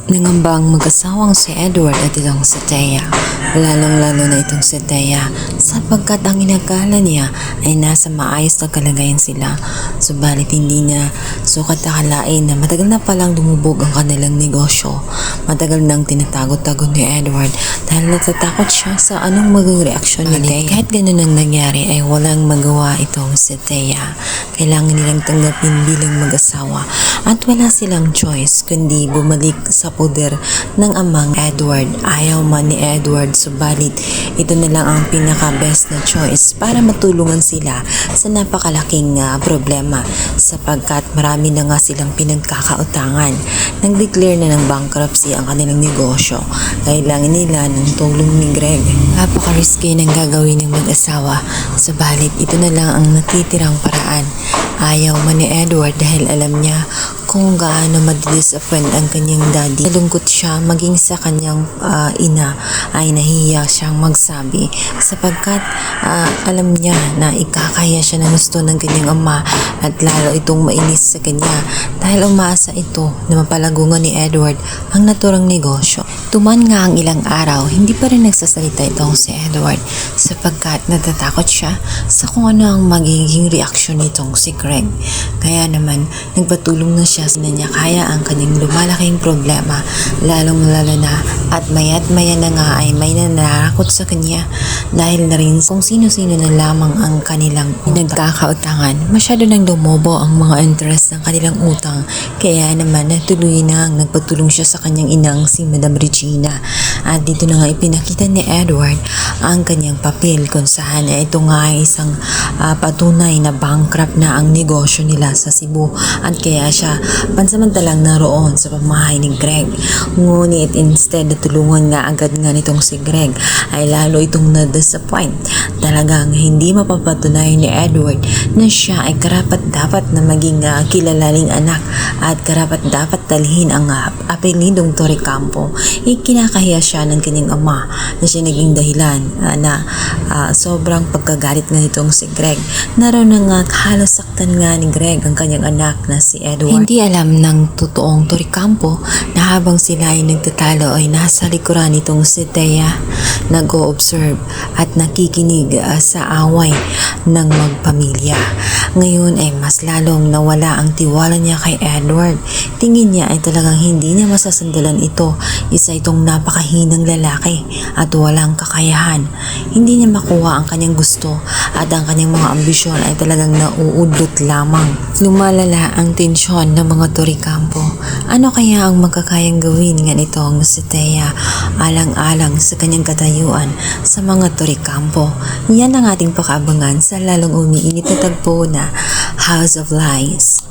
Nangambang mag-asawang si Edward at itong si Thea, lalong-lalo na itong si Thea sapagkat ang inakala niya ay nasa maayos na kalagayan sila, subalit hindi na sukat akalain na matagal na palang lumubog ang kanilang negosyo. Matagal nang tinatago-tago ni Edward dahil natatakot siya sa anong maging reaksyon ni Thea. Kahit ganun ang nangyari ay walang magawa itong si Thea. Kailangan nilang tanggapin bilang mag-asawa at wala silang choice kundi bumalik sa poder ng amang Edward. Ayaw man ni Edward, subalit ito na lang ang pinaka-best na choice para matulungan sila sa napakalaking problema sapagkat marami na nga silang pinagkakautangan. Nag-declare na ng bankruptcy ang kanilang negosyo. Kailangan nila ng tulong ni Greg. Napaka-risky ng gagawin ng mag-asawa, subalit ito na lang ang natitirang paraan. Ayaw man ni Edward dahil alam niya kung gaano madidisappoint ang kanyang daddy. Nalungkot siya maging sa kanyang ina ay nahihiya siyang magsabi sapagkat alam niya na ikakaya siya ng gusto ng kanyang ama at lalo itong mainis sa kanya dahil umaasa ito na mapalagungan ni Edward ang naturang negosyo. Tuman nga ang ilang araw, hindi pa rin nagsasalita itong si Edward sapagkat natatakot siya sa kung ano ang magiging reaksyon nitong si Greg. Kaya naman nagpatulong na siya na niya kaya ang kanyang lumalaking problema, lalong-lalo na at maya't maya na nga ay may nananakot sa kanya dahil na rin kung sino-sino na lamang ang kanilang nagkakautangan. Masyado nang lumobo ang mga interest ng kanilang utang, kaya naman natuloy na nagpatulong siya sa kanyang inang si Madam Regina at dito na nga ipinakita ni Edward ang kanyang papel kung saan ito nga ay isang patunay na bankrupt na ang negosyo nila sa Cebu at kaya siya pansamantalang naroon sa pamahay ni Greg. Ngunit instead na tulungan nga agad nga nitong si Greg ay lalo itong na-disappoint. Talagang hindi mapapatunay ni Edward na siya ay karapat-dapat na maging kilalaning anak at karapat-dapat talhin ang apelidong Torrecampo. Ikinakahiya siya ng kanyang ama na siya naging dahilan na sobrang pagkagalit nga nitong si Greg. Naroon na nga halos saktan nga ni Greg ang kanyang anak na si Edward. Hindi alam ng totoong Torrecampo na habang sila ay nagtatalo ay nasa likuran nitong si Thea, nag-o-observe at nakikinig sa away ng magpamilya. Ngayon ay mas lalong nawala ang tiwala niya kay Edward. Tingin niya ay talagang hindi niya masasandalan ito. Isa itong napakahinang lalaki at walang kakayahan. Hindi niya makuha ang kanyang gusto at ang kanyang mga ambisyon ay talagang nauudlot lamang. Lumalala ang tensyon ng mga Torrecampo. Ano kaya ang magkakayang gawin nga nitong si Thea alang-alang sa kanyang katayuan sa mga Torrecampo? Yan ang ating pakaabangan sa lalong umiinit na tagpo na House of Lies.